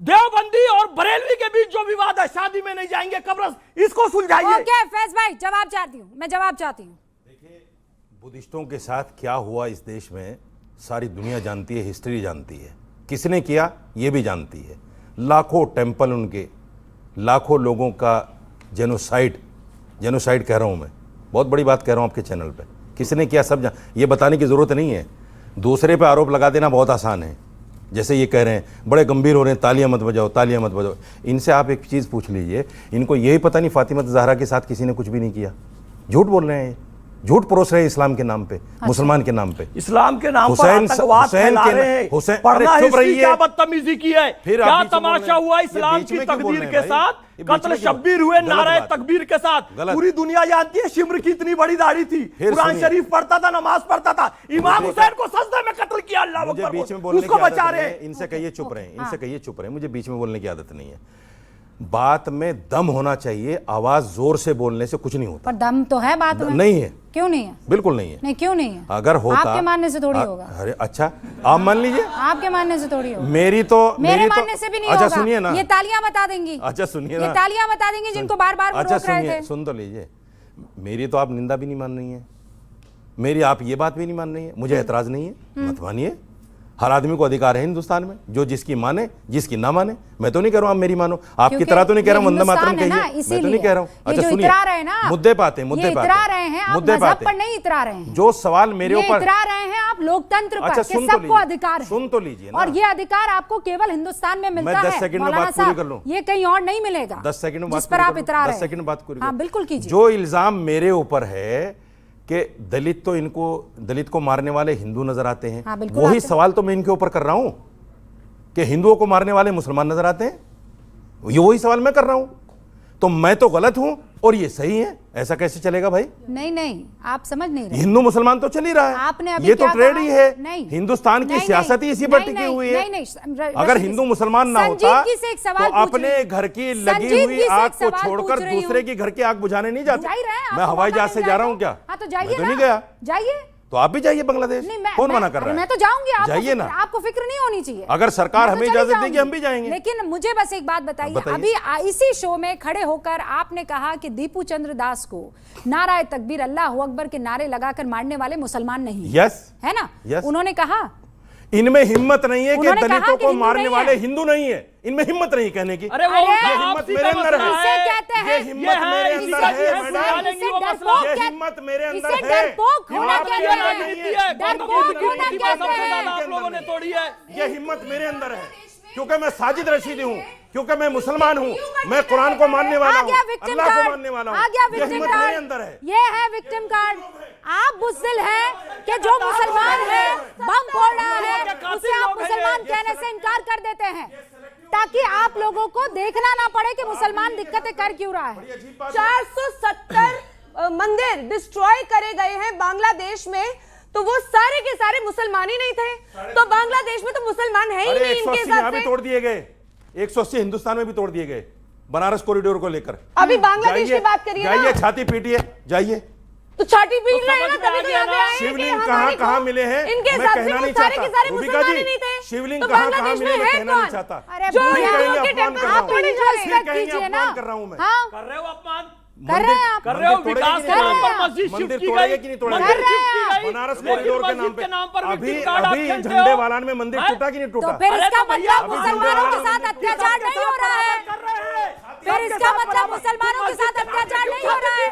देवबंदी और बरेलवी के बीच जो विवाद है, शादी में नहीं जाएंगे कब्र, इसको सुलझाइए। ओके फैज भाई, जवाब चाहती हूं, मैं जवाब चाहती हूं। बुद्धिस्टों के साथ क्या हुआ इस देश में सारी दुनिया जानती है, हिस्ट्री जानती है। किसने किया ये भी जानती है। लाखों टेंपल उनके, लाखों लोगों का जेनोसाइड कह रहा हूं मैं, बहुत बड़ी बात कह रहा हूं आपके चैनल पे। किसने किया सब ये बताने की जरूरत नहीं है। दूसरे पे आरोप लगा देना बहुत आसान है। जैसे ये कह रहे हैं, बड़े गंभीर हो रहे हैं, तालियां मत बजाओ, तालियां मत बजाओ। इनसे आप एक चीज़ पूछ लीजिए, इनको यही पता नहीं फातिमा ज़हरा के साथ किसी ने कुछ भी नहीं किया। झूठ बोल रहे हैं, झूठ परोस रहे हैं इस्लाम के नाम पे, अच्छा। मुसलमान के नाम पे, इस्लाम के नाम पर आतंकवाद फैला रहे हैं। चुप रहिए, क्या बदतमीजी की है, क्या तमाशा हुआ इस्लाम की तकदीर के साथ, कत्ल शब्बीर हुए नारे तकबीर के साथ। पूरी दुनिया जानती है शिम्र की इतनी बड़ी दाढ़ी थी, कुरान शरीफ पढ़ता था, नमाज पढ़ता था, इमाम हुसैन को सजदे में कत्ल किया अल्लाह अकबर, बीच में बोलने उसको बचा रहे हैं। इनसे कहिए चुप रहे, इनसे कहिए चुप रहे, मुझे बीच में बोलने की आदत नहीं है। बात में दम होना चाहिए, आवाज जोर से बोलने से कुछ नहीं होता। पर दम तो है बात में। नहीं है। क्यों नहीं है? बिल्कुल नहीं है। नहीं क्यों नहीं है? अगर होता, आपके मानने से थोड़ी होगा। अरे अच्छा, आप मान लीजिए, आपके मानने से थोड़ी होगा। मेरे मानने से भी नहीं होगा। अच्छा सुनिए ना, ये तालियां बता देंगी। अच्छा सुनिए ना, ये तालियां बता देंगी जिनको बार बार अच्छा रोक रहे थे। सुन तो लीजिए, मेरी तो आप निंदा भी नहीं मान रही है, मेरी आप ये बात भी नहीं मान रही है। मुझे ऐतराज नहीं है, मत मानिए। हर आदमी को अधिकार है हिंदुस्तान में, जो जिसकी माने, जिसकी ना माने। मैं तो नहीं कह रहा हूं आप मेरी मानो, आपकी तरह तो नहीं कह रहा हूं वंदे मातरम कहिए, मैं तो नहीं कह रहा हूं। अच्छा सुनिए, मुद्दे पे आते हैं, मुद्दे पे नहीं इतरा रहे हैं। जो सवाल मेरे ऊपर इतरा रहे हैं आप लोकतंत्र पर, कि सबको अधिकार है। सुन तो लीजिए, और ये अधिकार आपको केवल हिंदुस्तान में मिलता है। 10 सेकंड में बात पूरी कर लूं, ये कहीं और नहीं मिलेगा। 10 सेकंड में जिस पर आप इतरा रहे हैं। 10 सेकंड बात पूरी। हाँ बिल्कुल कीजिए। जो इल्जाम मेरे ऊपर है कि दलित को मारने वाले हिंदू नजर आते हैं, वही सवाल तो मैं इनके ऊपर कर रहा हूं कि हिंदुओं को मारने वाले मुसलमान नजर आते हैं। ये वही सवाल मैं कर रहा हूं। तो मैं तो गलत हूं और ये सही है, ऐसा कैसे चलेगा भाई? नहीं, आप समझ नहीं रहे। हिंदू मुसलमान तो चल ही रहा है, आपने ये तो ट्रेड ही है। हिंदुस्तान की सियासत ही इसी पर टिकी हुई है। अगर हिंदू मुसलमान ना होता तो अपने घर की लगी हुई आग को छोड़कर दूसरे की घर की आग बुझाने नहीं जाते। मैं हवाई जहाज से जा रहा हूँ क्या? तो जाइए, नहीं गया। जाइए, तो आप भी जाइए बांग्लादेश। कौन मना कर रहा है? मैं तो जाऊंगी, जाइए ना, आपको फिक्र नहीं होनी चाहिए। अगर सरकार हमें इजाजत देगी हम भी जाएंगे। लेकिन मुझे बस एक बात बताइए, अभी इसी शो में खड़े होकर आपने कहा कि दीपू चंद्र दास को नाराए तकबीर अल्लाह अकबर के नारे लगाकर मारने वाले मुसलमान नहीं है ना? उन्होंने कहा इनमें हिम्मत नहीं है कि दलितों को मारने वाले हिंदू नहीं है। इनमें हिम्मत नहीं कहने की। अरे ये हिम्मत मेरे अंदर है, ये हिम्मत मेरे अंदर है, ये हिम्मत मेरे अंदर है। आप लोगों ने तोड़ी है। ये हिम्मत मेरे अंदर है क्योंकि मैं साजिद रशीदी हूँ। क्योंकि मैं मुसलमान हूँ, मैं कुरान को मानने वाला हूँ, अल्लाह को मानने वाला हूँ। आ गया ये विक्टिम हिम्मत मेरे कार्ड, अंदर है। ये है विक्टिम कार्ड। आप बुज़दिल हैं कि जो मुसलमान है बम फोड़ रहा है उसे आप मुसलमान कहने से इनकार कर देते हैं, ताकि आप लोगों को देखना ना पड़े कि मुसलमान दिक्कतें कर क्यों रहा है। 470 मंदिर डिस्ट्रॉय करे गए हैं बांग्लादेश में, तो वो सारे के सारे मुसलमान ही नहीं थे, तो बांग्लादेश में तो मुसलमान है ही नहीं इनके हिसाब से। तोड़ दिए गए 180 हिंदुस्तान में भी तोड़ दिए गए, बनारस कॉरिडोर को लेकर। अभी बांग्लादेश की बात करिए, जाइए छाती पीटिए, जाइए। तो छाती पीट रहे हैं ना, तभी तो यहाँ पे आए हैं कि शिवलिंग हमारे कहाँ मिले हैं इनके मैं हिसाब से कहना वो नहीं सारे के चाहता। सारे रूबिका मुसलमान ही जी, नहीं थे, शिवलिंग तो कहाँ बांग्लादेश मिले में मैं है कहना नहीं कौन? चाहता। अरे जो भैया, यहाँ कहेंगे के अपमान कर रहा आप हूँ, थोड़ी इनको जा रहे हैं। respect कहेंगे कीजिए ना। अपमान कर रहा हूँ मैं। हाँ, कर रहे हो अपमान, कर रहे हैं आप, कर रहे हो मंदिर विकास के तोड़ेंगे नाम कि पर नहीं? मस्जिद मंदिर शिफ्ट की तोड़ेंगे गई, कि नहीं तोड़ेंगे? मंदिर कर रहे शिफ्ट की हैं। गई, बनारस लेकिन कॉरिडोर के नाम मस्जिद पे के नाम पर अभी विक्टिम कार्ड आप अभी खेलते झंडे हो। वालान में मंदिर हैं? टूटा कि नहीं तो टूटा? फिर अरे इसका तो भैया, मतलब मुसलमानों के साथ अत्याचार नहीं हो रहा है। फिर इसका मतलब मुसलमानों के साथ अत्याचार नहीं हो रहा है।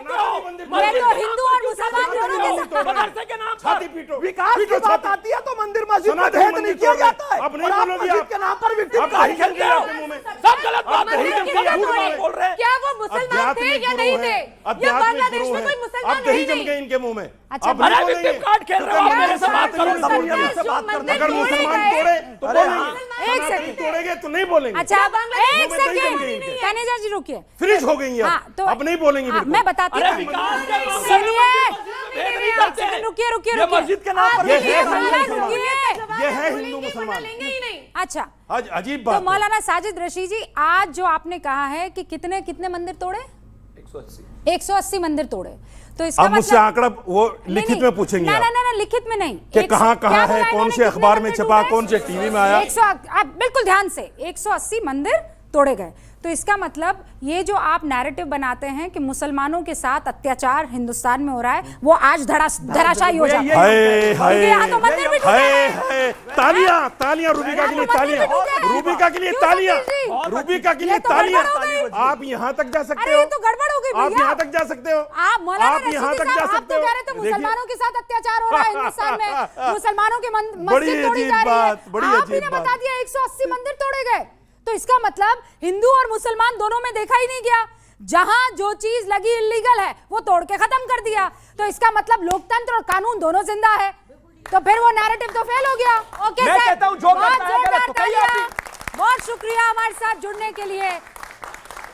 ये तो हिंदू और मुसलमान दोनों के साथ। मदरसे के नाम छाती पर पीटो, विकास की पीटो बात छाती। आती है तो मंदिर मस्जिद सनातन में भेद मंदिर नहीं किया तोड़ गए। जाता है। अब नहीं और आप बोलोगे मस्जिद आप। के नाम पर विक्टिम आप कार्ड नहीं खेलते खेलते हो। आपके मुंह में। सब गलत बात मंदिर है, के सब क्या झूठ तोड़े? बोल रहे हैं। क्या वो मुसलमान अध्यात्म थे या गुरु नहीं है, थे? या अध्यात्म बांग्लादेश गुरु में है। कोई मुसलमान अब है दही ही जम नहीं। गए इनके मुंह में। अच्छा, अब अरे नहीं विक्टिम बोलेंगे। कार्ड खेल रहे हो, तो मेरे से बात करो, नहीं बोलेंगे। जो मंदिर अगर तोड़े मुसलमान गए, तोड़े तो अरे बोलेंगे, एक सनातनी सेकंड। तोड़ेंगे तो नहीं बोलेंगे। अच्छा, एक मुंह में दही जम गई सेकंड, इनके। कन्हैया जी रुकिए। फ्रिज हो गई हाँ, है, तो अब नहीं बोलेंगे हाँ, बिल्कुल। मैं बताती अरे हूँ। विकास के मामले में सुनिए, भेद नहीं करते हैं। रुकिए रुकिए ये रुकिए। मस्जिद के नाम पर ये ये है है भैया, हिंदू मुसलमान। रुकिए। ये है हिंदू मुसलमान। लेंगे ही नहीं। अच्छा, आज अजीब तो बात है। मौलाना साजिद रशीद जी, आज जो आपने कहा है कि कितने कितने मंदिर तोड़े? 180 मंदिर तोड़े। तो इसका अब मुझसे मतलब आंकड़ा वो लिखित में पूछेंगे ना आप ना ना ना, लिखित में नहीं कि एक- कहाँ क्या कहाँ बोला है, कौन इन्होंने, से कितने अखबार में मंदिर छपा, टूटे? कौन से टीवी में आया। 100, आप बिल्कुल ध्यान से 180 मंदिर तोड़े गए। तो इसका मतलब ये जो आप नैरेटिव बनाते हैं कि मुसलमानों के साथ अत्याचार हिंदुस्तान में हो रहा है, वो आज धराशायी हो जाता है। हाय हाय उनके यहाँ तो मंदिर भी टूटे हाय हैं। हाय, तालियां तालियां रूबिका के लिए, तालियां रूबिका के लिए, तालियां रूबिका के लिए, ये तो तालियां। गड़बड़ हो गई। आप यहाँ तक जा सकते अरे हो, ये तो गड़बड़ हो गई आप भैया। यहाँ तक जा सकते हो, आप मौलाना आप यहाँ रशीदी तक जा साहब, आप सकते तो हो। कह रहे थे देखिए, मुसलमानों के साथ अत्याचार हो रहा है हिंदुस्तान में, मुसलमानों की बड़ी मस्जिद तोड़ी अजीब जा रही है। बात, बड़ी आप अजीब ही ने बात। बता दिया 180 मंदिर तोड़े गए। तो इसका मतलब हिंदू और मुसलमान दोनों में देखा ही नहीं गया। जहां जो चीज लगी इलीगल है वो तोड़ के खत्म कर दिया। तो इसका मतलब लोकतंत्र और कानून दोनों जिंदा है। तो फिर वो नैरेटिव तो फेल हो गया। ओके मैं सर, कहता हूं जो बहुत करता है जोरदार गलत, तो कहिए आप तालियां। बहुत शुक्रिया हमारे साथ जुड़ने के लिए।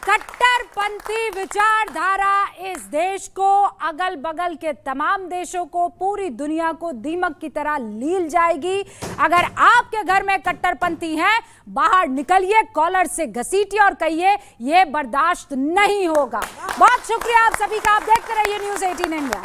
कट्टरपंथी विचारधारा इस देश को, अगल बगल के तमाम देशों को, पूरी दुनिया को दीमक की तरह लील जाएगी। अगर आपके घर में कट्टरपंथी हैं, बाहर निकलिए, कॉलर से घसीटिए और कहिए ये बर्दाश्त नहीं होगा। बहुत शुक्रिया आप सभी का। आप देखते रहिए न्यूज़ 18 इंडिया।